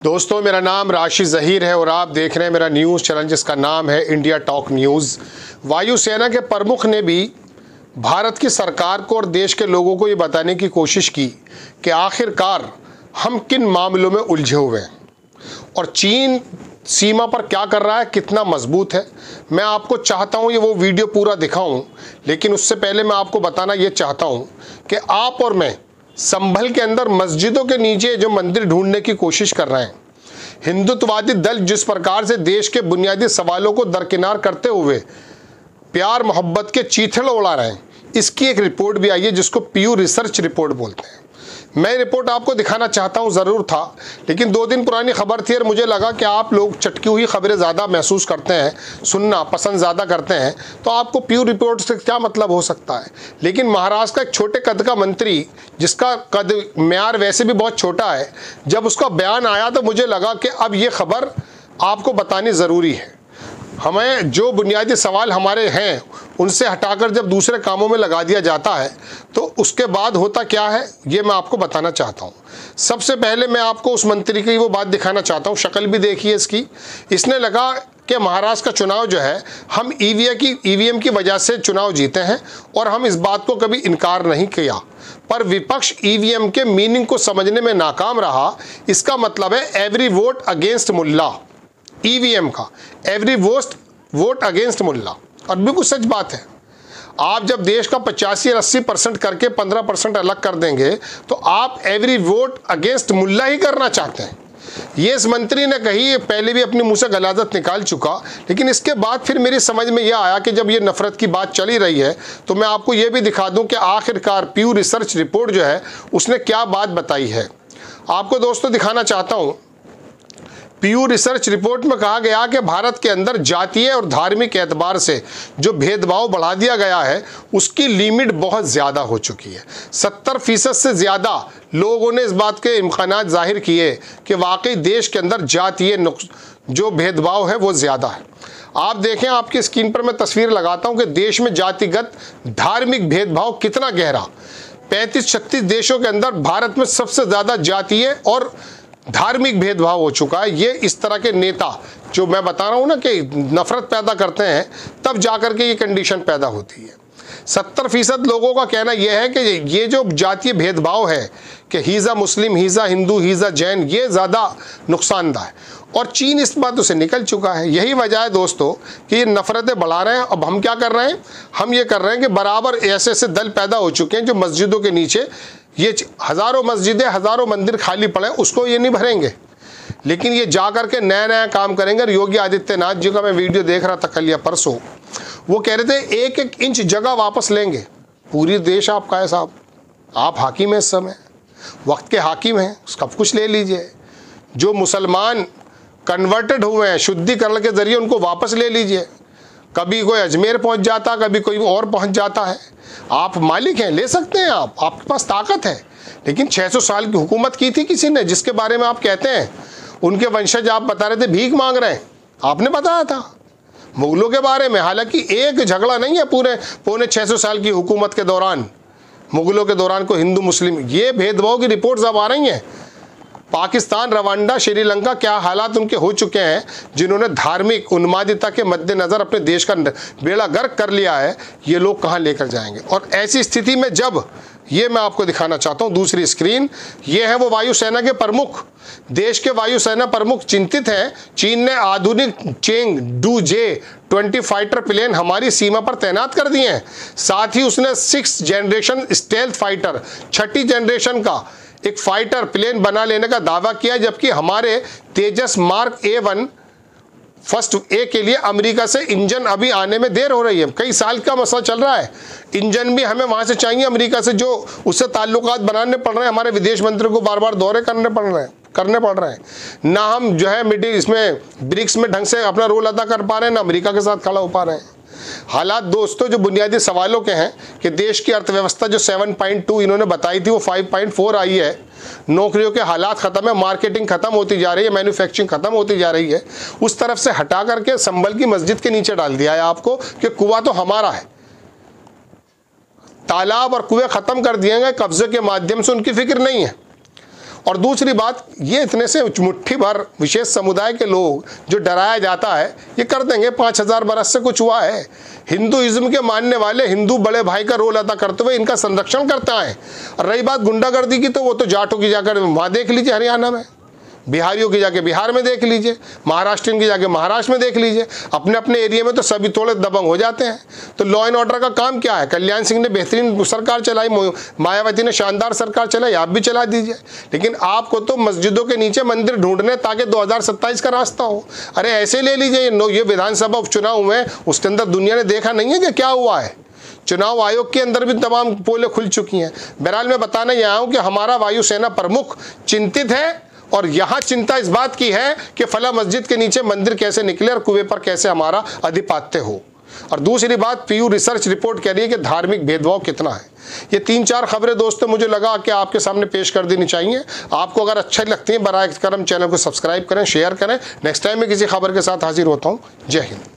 दोस्तों, मेरा नाम राशि ज़हीर है और आप देख रहे हैं मेरा न्यूज़ चैनल जिसका नाम है इंडिया टॉक न्यूज़। वायुसेना के प्रमुख ने भी भारत की सरकार को और देश के लोगों को ये बताने की कोशिश की कि आखिरकार हम किन मामलों में उलझे हुए हैं और चीन सीमा पर क्या कर रहा है, कितना मजबूत है। मैं आपको चाहता हूँ ये वो वीडियो पूरा दिखाऊँ, लेकिन उससे पहले मैं आपको बताना ये चाहता हूँ कि आप और मैं संभल के अंदर मस्जिदों के नीचे जो मंदिर ढूंढने की कोशिश कर रहे हैं, हिंदुत्ववादी दल जिस प्रकार से देश के बुनियादी सवालों को दरकिनार करते हुए प्यार मोहब्बत के चीथड़ उड़ा रहे हैं, इसकी एक रिपोर्ट भी आई है जिसको पीयू रिसर्च रिपोर्ट बोलते हैं। मैं रिपोर्ट आपको दिखाना चाहता हूं, ज़रूर था, लेकिन 2 दिन पुरानी खबर थी और मुझे लगा कि आप लोग चटकी हुई खबरें ज़्यादा महसूस करते हैं, सुनना पसंद ज़्यादा करते हैं, तो आपको पीयू रिपोर्ट से क्या मतलब हो सकता है। लेकिन महाराष्ट्र का एक छोटे कद का मंत्री, जिसका कद म्यार वैसे भी बहुत छोटा है, जब उसका बयान आया तो मुझे लगा कि अब ये खबर आपको बतानी ज़रूरी है। हमें जो बुनियादी सवाल हमारे हैं उनसे हटाकर जब दूसरे कामों में लगा दिया जाता है तो उसके बाद होता क्या है, ये मैं आपको बताना चाहता हूँ। सबसे पहले मैं आपको उस मंत्री की वो बात दिखाना चाहता हूँ, शक्ल भी देखिए इसकी। इसने लगा कि महाराष्ट्र का चुनाव जो है हम ईवीएम की वजह से चुनाव जीते हैं और हम इस बात को कभी इनकार नहीं किया, पर विपक्ष ईवीएम के मीनिंग को समझने में नाकाम रहा। इसका मतलब है एवरी वोट अगेंस्ट मुल्ला, ईवीएम का एवरी वोट अगेंस्ट मुल्ला। और बिल्कुल सच बात है, आप जब देश का 85 और 80% करके 15% अलग कर देंगे तो आप एवरी वोट अगेंस्ट मुल्ला ही करना चाहते हैं। ये इस मंत्री ने कही, पहले भी अपने मुंह से गलाजत निकाल चुका, लेकिन इसके बाद फिर मेरी समझ में यह आया कि जब ये नफरत की बात चली रही है तो मैं आपको ये भी दिखा दूं कि आखिरकार पीयू रिसर्च रिपोर्ट जो है उसने क्या बात बताई है। आपको दोस्तों दिखाना चाहता हूं, पीयू रिसर्च रिपोर्ट में कहा गया कि भारत के अंदर जातीय और धार्मिक एतबार से जो भेदभाव बढ़ा दिया गया है उसकी लिमिट बहुत ज़्यादा हो चुकी है। 70% से ज़्यादा लोगों ने इस बात के इम्कानात जाहिर किए कि वाकई देश के अंदर जातीय जो भेदभाव है वो ज़्यादा है। आप देखें, आपकी स्क्रीन पर मैं तस्वीर लगाता हूँ कि देश में जातिगत धार्मिक भेदभाव कितना गहरा। 35-36 देशों के अंदर भारत में सबसे ज़्यादा जातीय और धार्मिक भेदभाव हो चुका है। ये इस तरह के नेता जो मैं बता रहा हूँ ना कि नफरत पैदा करते हैं, तब जाकर के ये कंडीशन पैदा होती है। 70% लोगों का कहना यह है कि ये जो जातीय भेदभाव है कि हीज़ा मुस्लिम, हीज़ा हिंदू, हीज़ा जैन, ये ज़्यादा नुकसानदायक है और चीन इस बातों से निकल चुका है। यही वजह है दोस्तों कि ये नफरतें बढ़ा रहे हैं। अब हम क्या कर रहे हैं, हम ये कर रहे हैं कि बराबर ऐसे ऐसे दल पैदा हो चुके हैं जो मस्जिदों के नीचे, ये हज़ारों मस्जिदें, हज़ारों मंदिर खाली पड़े, उसको ये नहीं भरेंगे, लेकिन ये जा कर के नया नया काम करेंगे। और योगी आदित्यनाथ जी का मैं वीडियो देख रहा था कल या परसों, वो कह रहे थे 1-1 इंच जगह वापस लेंगे। पूरी देश आपका है साहब, आप हाकिम हैं, इस समय वक्त के हाकिम हैं, सब कुछ ले लीजिए। जो मुसलमान कन्वर्टेड हुए हैं शुद्धिकरण के जरिए, उनको वापस ले लीजिए। कभी कोई अजमेर पहुंच जाता, कभी कोई और पहुंच जाता है। आप मालिक हैं, ले सकते हैं, आपके पास ताकत है। लेकिन 600 साल की हुकूमत की थी किसी ने, जिसके बारे में आप कहते हैं उनके वंशज, आप बता रहे थे भीख मांग रहे हैं, आपने बताया था मुगलों के बारे में। हालांकि एक झगड़ा नहीं है पूरे पौने 600 साल की हुकूमत के दौरान, मुगलों के दौरान को हिंदू मुस्लिम, ये भेदभाव की रिपोर्ट्स अब आ रही हैं। पाकिस्तान, रवांडा, श्रीलंका, क्या हालात उनके हो चुके हैं जिन्होंने धार्मिक उन्मादिता के मद्देनज़र अपने देश का बेड़ा गर्क कर लिया है। ये लोग कहाँ लेकर जाएंगे। और ऐसी स्थिति में जब, ये मैं आपको दिखाना चाहता हूँ दूसरी स्क्रीन, ये है वो वायुसेना के प्रमुख। देश के वायुसेना प्रमुख चिंतित हैं। चीन ने आधुनिक चेंग-डू-जे-20 फाइटर प्लेन हमारी सीमा पर तैनात कर दिए हैं। साथ ही उसने 6th जनरेशन स्टेल्थ फाइटर, 6ठी जनरेशन का एक फाइटर प्लेन बना लेने का दावा किया, जबकि हमारे तेजस मार्क A1 फर्स्ट ए के लिए अमेरिका से इंजन अभी आने में देर हो रही है। कई साल का मसला चल रहा है, इंजन भी हमें वहां से चाहिए अमेरिका से, जो उससे ताल्लुकात बनाने पड़ रहे हैं। हमारे विदेश मंत्री को बार बार दौरे करने पड़ रहे हैं। ना हम जो है मिडिल इसमें ब्रिक्स में ढंग से अपना रोल अदा कर पा रहे हैं, ना अमेरिका के साथ खड़ा हो पा रहे हैं। हालात दोस्तों जो बुनियादी सवालों के हैं कि देश की अर्थव्यवस्था जो 7.2 इन्होंने बताई थी वो 5.4 आई है। नौकरियों के हालात ख़त्म है, मार्केटिंग ख़त्म होती जा रही है, मैन्युफैक्चरिंग ख़त्म होती जा रही है। उस तरफ से हटा करके संभल की मस्जिद के नीचे डाल दिया है आपको कि कुआं तो हमारा है। तालाब और कुएं ख़त्म कर दिए गए कब्जे के माध्यम से, उनकी फिक्र नहीं है। और दूसरी बात, ये इतने से मुट्ठी भर विशेष समुदाय के लोग जो डराया जाता है, ये कर देंगे। 5000 बरस से कुछ हुआ है। हिंदुइज्म के मानने वाले हिंदू बड़े भाई का रोल अदा करते हुए इनका संरक्षण करते हैं। और रही बात गुंडागर्दी की, तो वो तो जाटों की जाकर वहाँ देख लीजिए हरियाणा में, बिहारियों की जाके बिहार में देख लीजिए, महाराष्ट्रियन की जाके महाराष्ट्र में देख लीजिए। अपने अपने एरिया में तो सभी थोड़े दबंग हो जाते हैं। तो लॉ एंड ऑर्डर का काम क्या है? कल्याण सिंह ने बेहतरीन सरकार चलाई, मायावती ने शानदार सरकार चलाई, आप भी चला दीजिए। लेकिन आपको तो मस्जिदों के नीचे मंदिर ढूंढने ताकि 2027 का रास्ता हो। अरे ऐसे ले लीजिए, ये विधानसभा उपचुनाव हुए, उसके अंदर दुनिया ने देखा नहीं है कि क्या हुआ है। चुनाव आयोग के अंदर भी तमाम पोलें खुल चुकी हैं। बहरहाल मैं बताने यहाँ हूँ कि हमारा वायुसेना प्रमुख चिंतित है, और यहाँ चिंता इस बात की है कि फला मस्जिद के नीचे मंदिर कैसे निकले और कुएं पर कैसे हमारा अधिपत्य हो। और दूसरी बात, पीयू रिसर्च रिपोर्ट कह रही है कि धार्मिक भेदभाव कितना है। ये 3-4 खबरें दोस्तों मुझे लगा कि आपके सामने पेश कर देनी चाहिए। आपको अगर अच्छी लगती है, बराए करम चैनल को सब्सक्राइब करें, शेयर करें। नेक्स्ट टाइम मैं किसी खबर के साथ हाजिर होता हूँ। जय हिंद।